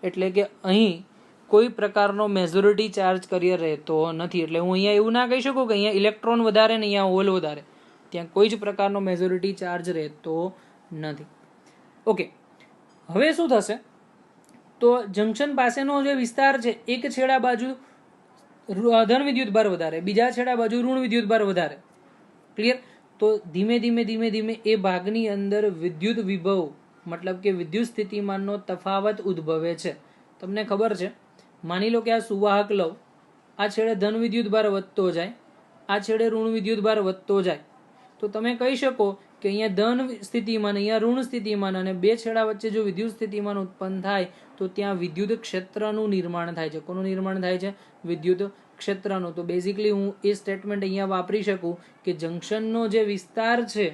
એટલે કે અહીં કોઈ પ્રકારનો મેજોરિટી ચાર્જ કરી રહેતો નથી. એટલે હું અહીંયા એવું ના કહી શકું કે અહીંયા ઇલેક્ટ્રોન વધારે ને અહીંયા હોલ વધારે. ત્યાં કોઈ જ પ્રકારનો મેજોરિટી ચાર્જ રહેતો નથી. ઓકે, હવે શું થશે? તો જંકશન પાસેનો જે વિસ્તાર છે એક છેડા બાજુ ધન વિદ્યુત ભાર વધારે, બીજા છેડા બાજુ ઋણ વિદ્યુત ભાર વધારે. ક્લિયર? તો ધીમે ધીમે એ ભાગની અંદર વિદ્યુત વિભવ મતલબ કે વિદ્યુત સ્થિતિમાનનો તફાવત ઉદ્ભવે છે. તમને ખબર છે, માની લો કે આ સુવાહક લઉં, આ છેડે ધન વિદ્યુત ભાર વધતો જાય, આ છેડે ઋણ વિદ્યુત ભાર વધતો જાય. તો તમે કહી શકો કે અહીંયા ધન સ્થિતિમાન, અહીંયા ઋણ સ્થિતિમાન અને બે છેડા વચ્ચે જો વિદ્યુત સ્થિતિમાન ઉત્પન્ન થાય તો ત્યાં વિદ્યુત ક્ષેત્રનું નિર્માણ થાય છે. કોનું નિર્માણ થાય છે? વિદ્યુત ક્ષેત્રનું. તો બેઝિકલી હું એ સ્ટેટમેન્ટ અહીંયા વાપરી શકું કે જંકશનનો જે વિસ્તાર છે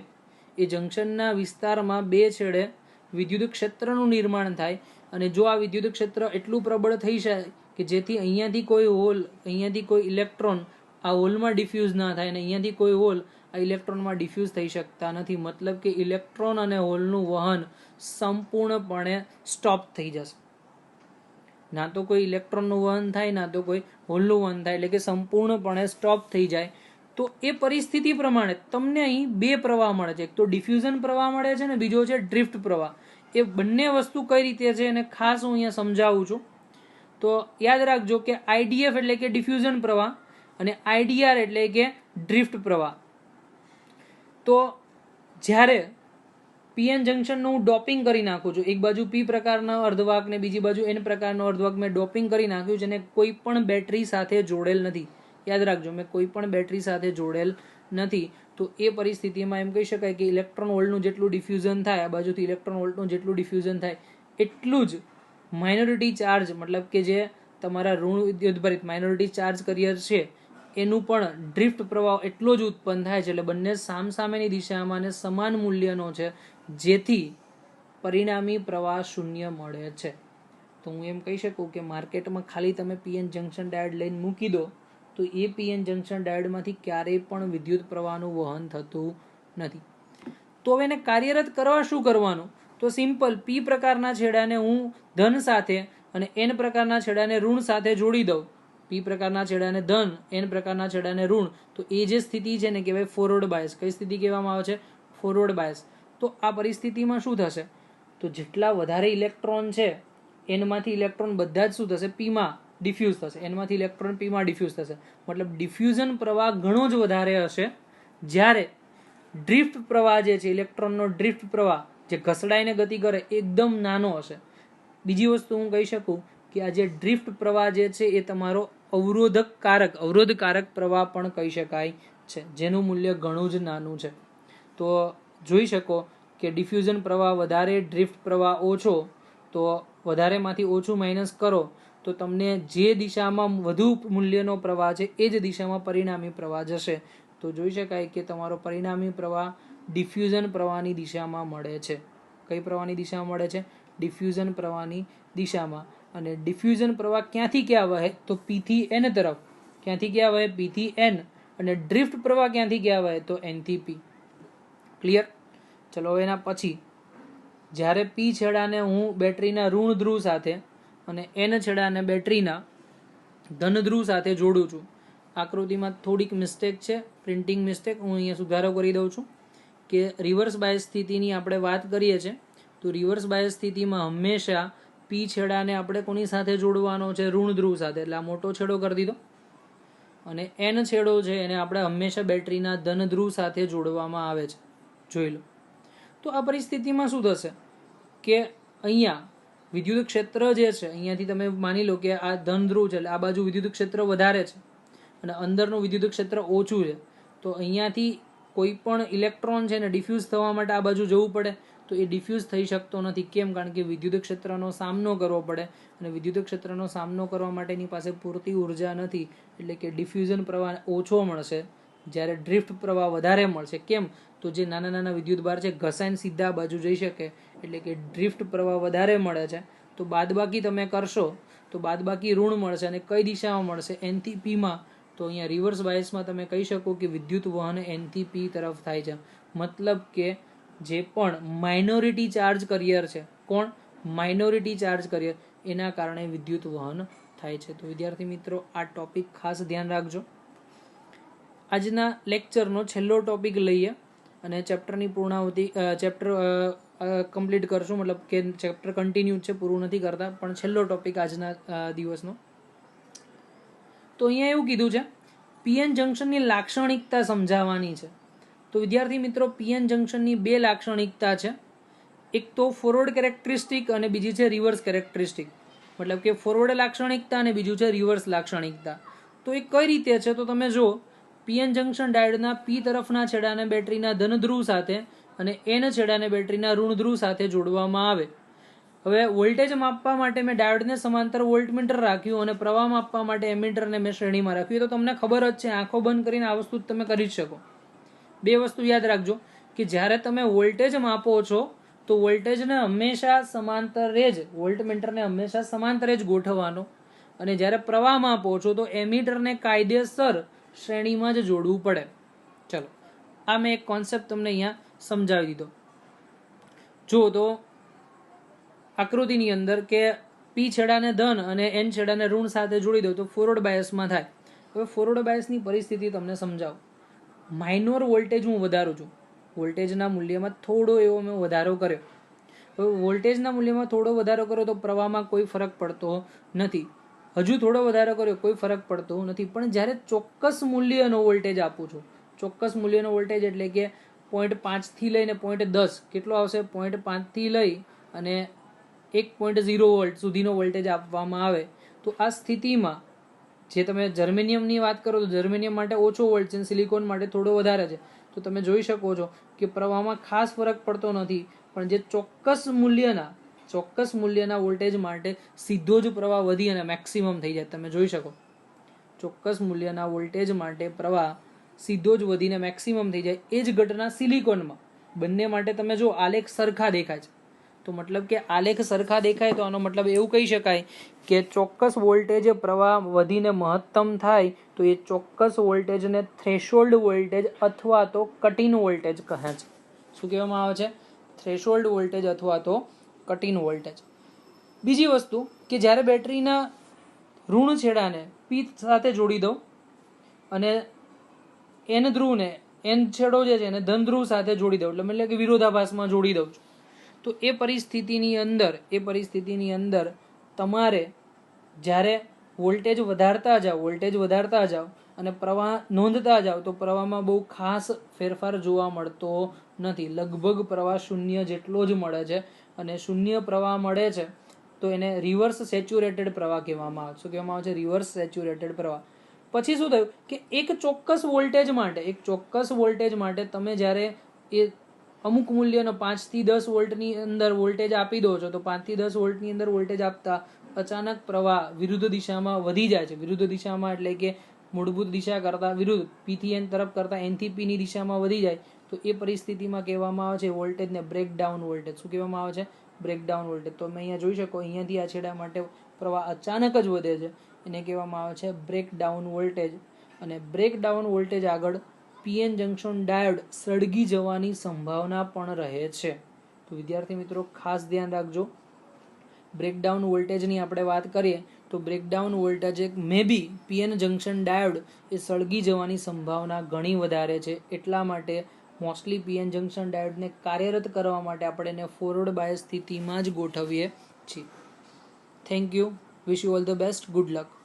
એ જંકશનના વિસ્તારમાં બે છેડે વિદ્યુત ક્ષેત્રનું નિર્માણ થાય અને જો આ વિદ્યુત ક્ષેત્ર એટલું પ્રબળ થઈ જાય કે જેથી અહીંયાથી કોઈ હોલ, અહીંયાથી કોઈ ઇલેક્ટ્રોન આ હોલમાં ડિફ્યુઝ ના થાય અને અહીંયાથી કોઈ હોલ આ ઇલેક્ટ્રોનમાં ડિફ્યુઝ થઈ શકતા નથી. મતલબ કે ઇલેક્ટ્રોન અને હોલનું વહન સંપૂર્ણપણે સ્ટોપ થઈ જશે. ના તો કોઈ ઇલેક્ટ્રોનનું વહન થાય ના તો કોઈ હોલનું વહન થાય, એટલે કે સંપૂર્ણપણે સ્ટોપ થઈ જાય. તો એ પરિસ્થિતિ પ્રમાણે તમને અહીં બે પ્રવાહ મળે છે. એક તો ડિફ્યુઝન પ્રવાહ મળે છે ને બીજો છે ડ્રિફ્ટ પ્રવાહ. એ બંને વસ્તુ કઈ રીતે છે એને ખાસ હું અહીંયા સમજાવું છું. તો યાદ રાખજો કે IDF એટલે કે ડિફ્યુઝન પ્રવાહ અને IDR એટલે કે ડ્રિફ્ટ પ્રવાહ. તો જ્યારે પીએન જંકશનનું હું ડોપિંગ કરી નાખું છું, એક બાજુ પી પ્રકારના અર્ધવાહક ને બીજી બાજુ એન પ્રકારનો અર્ધવાહક મેં ડોપિંગ કરી નાખ્યું જેને કોઈ પણ બેટરી સાથે જોડેલ નથી, યાદ રાખજો, મેં કોઈ પણ બેટરી સાથે જોડેલ નથી. તો એ પરિસ્થિતિમાં એમ કહી શકાય કે ઇલેક્ટ્રોન વોલ્ટનું જેટલું ડિફ્યુઝન થાય, આ બાજુથી ઇલેક્ટ્રોન વોલ્ટનું જેટલું ડિફ્યુઝન થાય એટલું જ માઇનોરિટી ચાર્જ, મતલબ કે જે તમારા ઋણ વિદ્યુતભારિત માઇનોરિટી ચાર્જ કરિયર છે એનું પણ ડ્રિફ્ટ પ્રવાહ એટલો જ ઉત્પન્ન થાય છે. એટલે બંને સામસામેની દિશામાં અને સમાન મૂલ્યનો છે, જેથી પરિણામી પ્રવાહ શૂન્ય મળે છે. તો હું એમ કહી શકું કે માર્કેટમાં ખાલી તમે પીએન જંકશન ડાયોડ લઈને મૂકી દો તો એ પીએન જંકશન ડાયોડમાંથી ક્યારેય પણ વિદ્યુત પ્રવાહનું વહન થતું નથી. તો હવે એને કાર્યરત કરવા શું કરવાનું? તો સિમ્પલ, પી પ્રકારના છેડાને હું ધન સાથે અને એન પ્રકારના છેડાને ઋણ સાથે જોડી દઉં. પી પ્રકારના છેડાને ધન, એન પ્રકારના છેડાને ઋણ, તો એ જે સ્થિતિ છે ને કહેવાય ફોરવર્ડ બાયસ. કઈ સ્થિતિ કહેવામાં આવે છે? Forward bias. તો આ પરિસ્થિતિમાં શું થશે? તો જેટલા વધારે ઇલેક્ટ્રોન છે એનમાંથી ઇલેક્ટ્રોન બધા જ શું થશે? પીમાં ડિફ્યુઝ થશે. એનમાંથી ઇલેક્ટ્રોન પીમાં ડિફ્યુઝ થશે. મતલબ ડિફ્યુઝન પ્રવાહ ઘણો જ વધારે હશે, જ્યારે ડ્રિફ્ટ પ્રવાહ જે છે, ઇલેક્ટ્રોનનો ડ્રિફ્ટ પ્રવાહ જે ઘસડાઈને ગતિ કરે એકદમ નાનો હશે. બીજી વસ્તુ હું કહી શકું કે આ જે ડ્રિફ્ટ પ્રવાહ જે છે એ તમારો અવરોધકારક પ્રવાહ પણ કહી શકાય છે, જેનું મૂલ્ય ઘણું જ નાનું છે. તો જોઈ શકો કે ડિફ્યુઝન પ્રવાહ વધારે, ડ્રિફ્ટ પ્રવાહ ઓછો. તો વધારેમાંથી ઓછું માઇનસ કરો તો તમને જે દિશામાં વધુ મૂલ્યનો પ્રવાહ છે એ જ દિશામાં પરિણામી પ્રવાહ જશે. તો જોઈ શકાય કે તમારો પરિણામી પ્રવાહ ડિફ્યુઝન પ્રવાહની દિશામાં મળે છે. કઈ પ્રવાહની દિશામાં મળે છે? ડિફ્યુઝન પ્રવાહની દિશામાં. અને ડિફ્યુઝન પ્રવાહ ક્યાંથી ક્યાં વહે? તો પી થી એન તરફ. ક્યાંથી ક્યાં વહે? પી થી એન. અને ડ્રિફ્ટ પ્રવાહ ક્યાંથી ક્યાં વહે? તો એન થી પી. ક્લિયર? ચલો એના પછી જ્યારે પી છેડાને હું બેટરીના ઋણ ધ્રુવ સાથે અને એન છેડાને બેટરીના ધન ધ્રુવ સાથે જોડું છું. આકૃતિમાં થોડીક મિસ્ટેક છે, પ્રિન્ટિંગ મિસ્ટેક. હું અહીંયા સુધારો કરી દઉં છું કે રિવર્સ બાયસ સ્થિતિની આપણે વાત કરીએ છીએ. તો રિવર્સ બાયસ સ્થિતિમાં હંમેશા પી છેડાને આપણે કોની સાથે જોડવાનો છે? ઋણ ધ્રુવ સાથે. એટલે આ મોટો છેડો કરી દીધો. અને એન છેડો છે એને આપણે હંમેશા બેટરીના ધન ધ્રુવ સાથે જોડવામાં આવે છે. જોઈ લો. તો આ પરિસ્થિતિમાં શું થશે કે અહીંયા વિદ્યુત ક્ષેત્ર જે છે, અહીંયાથી તમે માની લો કે આ ધન ધ્રુવ છે, એટલે આ બાજુ વિદ્યુત ક્ષેત્ર વધારે છે અને અંદરનું વિદ્યુત ક્ષેત્ર ઓછું છે. તો અહીંયાથી કોઈ પણ ઇલેક્ટ્રોન છે ને ડિફ્યુઝ થવા માટે આ બાજુ જવું પડે, તો એ ડિફ્યુઝ થઈ શકતો નથી. કેમ? કારણ કે વિદ્યુત ક્ષેત્રનો સામનો કરવો પડે, અને વિદ્યુત ક્ષેત્રનો સામનો કરવા માટેની પાસે પૂરતી ઉર્જા નથી. એટલે કે ડિફ્યુઝન પ્રવાહ ઓછો મળશે, જ્યારે ડ્રિફ્ટ પ્રવાહ વધારે મળશે. કેમ? તો જે નાના નાના વિદ્યુત ભાર છે ઘસાઈને સીધા બાજુ જઈ શકે, એટલે કે ડ્રિફ્ટ પ્રવાહ વધારે મળે છે. તો બાદબાકી તમે કરશો તો બાદબાકી ઋણ મળશે. અને કઈ દિશામાં મળશે? એન થી પીમાં. તો અહીંયા રિવર્સ બાયસમાં તમે કહી શકો કે વિદ્યુત વહન એન થી પી તરફ થાય છે. મતલબ કે જે પણ માઇનોરિટી ચાર્જ કરિયર છે, કોણ? માઇનોરિટી ચાર્જ કરિયર, એના કારણે વિદ્યુત વહન થાય છે. તો વિદ્યાર્થી મિત્રો, આ ટોપિક ખાસ ધ્યાન રાખજો. આજના લેક્ચરનો છેલ્લો ટોપિક લઈએ અને ચેપ્ટરની પૂર્ણાવતિ, ચેપ્ટર કમ્પ્લીટ કરશું. મતલબ કે ચેપ્ટર કન્ટિન્યુ છે, પૂરું નથી કરતા, પણ છેલ્લો ટોપિક આજના દિવસનો. તો અહીંયા એવું કીધું છે, પીએન જંકશનની લાક્ષણિકતા સમજાવવાની છે. તો વિદ્યાર્થી મિત્રો, પીએન જંકશનની બે લાક્ષણિકતા છે. એક તો ફોરવર્ડ કેરેક્ટરિસ્ટિક અને બીજી છે રિવર્સ કેરેક્ટરિસ્ટિક. મતલબ કે ફોરવર્ડ લાક્ષણિકતા અને બીજું છે રિવર્સ લાક્ષણિકતા. તો એ કઈ રીતે છે? તો તમે જો, પીએન જંકશન ડાયોડના પી તરફના છેડાને બેટરીના ધન ધ્રુવ સાથે અને એન છેડાને બેટરીના ઋણ ધ્રુવ સાથે જોડવામાં આવે. હવે વોલ્ટેજ માપવા માટે મેં ડાયોડને સમાંતર વોલ્ટમીટર રાખ્યું અને પ્રવાહ માપવા માટે એમીટરને મેં શ્રેણીમાં રાખ્યું. તો તમને ખબર જ છે, આંખો બંધ કરીને આ વસ્તુ તમે કરી જ શકો. બે વસ્તુ યાદ રાખજો કે જ્યારે તમે વોલ્ટેજ માપો છો તો વોલ્ટેજને હંમેશા સમાંતરે જ, વોલ્ટમીટરને હંમેશા સમાંતરે જ ગોઠવવાનો, અને જ્યારે પ્રવાહ માપો છો તો એમીટરને કાયદેસર શ્રેણીમાં જ જોડવું પડે. ચલો, આ મેં એક કોન્સેપ્ટ તમને અહીંયા સમજાવી દીધો. જો તો આકૃતિની અંદર કે પી છેડાને ધન અને એન છેડાને ઋણ સાથે જોડી દો તો ફોરવર્ડ બાયસમાં થાય. હવે ફોરવર્ડ બાયસની પરિસ્થિતિ તમને સમજાવું. માઇનોર વોલ્ટેજ હું વધારું છું, વોલ્ટેજના મૂલ્યમાં થોડો એવો મેં વધારો કર્યો. હવે વોલ્ટેજના મૂલ્યમાં થોડો વધારો કર્યો તો પ્રવાહમાં કોઈ ફરક પડતો નથી. હજુ થોડો વધારો કર્યો, કોઈ ફરક પડતો નથી. પણ જ્યારે ચોક્કસ મૂલ્યનો વોલ્ટેજ આપું છું, ચોક્કસ મૂલ્યનો વોલ્ટેજ એટલે કે 0.5 થી લઈને 0.10, કેટલો આવશે? 0.5 થી લઈ અને 1.0 વોલ્ટ સુધીનો વોલ્ટેજ આપવામાં આવે, તો આ સ્થિતિમાં જે તમે જર્મેનિયમની વાત કરો તો જર્મેનિયમ માટે ઓછો વોલ્ટ છે, સિલિકોન માટે થોડો વધારે છે. તો તમે જોઈ શકો છો કે પ્રવાહમાં ખાસ ફરક પડતો નથી, પણ જે ચોક્કસ મૂલ્યના વોલ્ટેજ માટે સીધો જ પ્રવાહ વધી અને મેક્સિમમ થઈ જાય. તમે જોઈ શકો ચોક્કસ મૂલ્યના વોલ્ટેજ માટે પ્રવાહ સીધો જ વધીને મેક્સિમમ થઈ જાય. એ જ ઘટના સિલિકોનમાં. બંને માટે તમે જો આલેખ સરખા દેખાય છે, તો મતલબ કે આલેખ સરખા દેખાય તો આનો મતલબ એવું કહી શકાય કે ચોક્કસ વોલ્ટેજે પ્રવાહ વધીને મહત્તમ થાય તો એ ચોક્કસ વોલ્ટેજને થ્રેશોલ્ડ વોલ્ટેજ અથવા તો કટ ઇન વોલ્ટેજ કહે છે. શું કહેવામાં આવે છે? થ્રેશોલ્ડ વોલ્ટેજ અથવા તો કટ ઇન વોલ્ટેજ. બીજી વસ્તુ કે જ્યારે બેટરીના ઋણ છેડાને પી સાથે જોડી દઉં અને એન ધ્રુવને એન છેડો જે છે એને ધન ધ્રુવ સાથે જોડી દઉં, એટલે કે વિરોધાભાસમાં જોડી દઉં છું, તો એ પરિસ્થિતિની અંદર તમારે જ્યારે વોલ્ટેજ વધારતા જાઓ અને પ્રવાહ નોંધતા જાઓ તો પ્રવાહમાં બહુ ખાસ ફેરફાર જોવા મળતો નથી. લગભગ પ્રવાહ શૂન્ય જેટલો જ મળે છે, અને શૂન્ય પ્રવાહ મળે છે તો એને રિવર્સ સેચ્યુરેટેડ પ્રવાહ કહેવામાં આવે છે. શું કહેવામાં આવે છે? રિવર્સ સેચ્યુરેટેડ પ્રવાહ. પછી શું થયું કે એક ચોક્કસ વોલ્ટેજ માટે તમે જ્યારે એ અમુક મૂલ્યનો 5 થી 10 વોલ્ટની અંદર વોલ્ટેજ આપી દો છો, તો 5 થી 10 વોલ્ટની અંદર વોલ્ટેજ આપતા અચાનક પ્રવાહ વિરુદ્ધ દિશામાં વધી જાય છે. વિરુદ્ધ દિશામાં એટલે કે મૂળભૂત દિશા કરતા વિરુદ્ધ, પી થી એન તરફ કરતા એન થી પી ની દિશામાં વધી જાય, તો એ પરિસ્થિતિમાં કહેવામાં આવે છે વોલ્ટેજને બ્રેકડાઉન વોલ્ટેજ. શું કહેવામાં આવે છે? Breakdown voltage. તો તમે અહીંયા જોઈ શકો, અહીંયાથી આ છેડા માટે પ્રવાહ અચાનક જ વધે છે, એને કહેવામાં આવે છે બ્રેકડાઉન વોલ્ટેજ. અને બ્રેકડાઉન વોલ્ટેજ આગળ પીએન જંક્શન ડાયોડ સળગી જવાની સંભાવના પણ રહે છે. તો વિદ્યાર્થી મિત્રો ખાસ ધ્યાન રાખજો. બ્રેકડાઉન વોલ્ટેજની આપણે વાત કરીએ તો બ્રેકડાઉન વોલ્ટેજ મે બી પીએન જંક્શન ડાયોડ એ સળગી જવાની સંભાવના ઘણી વધારે છે. એટલા માટે મોસ્ટલી પીએન જંક્શન ડાયોડને કાર્યરત કરવા માટે આપણે એને ફોરવર્ડ બાયસ સ્થિતિમાં જ ગોઠવીએ છીએ. Thank you. Wish you all the best. Good luck.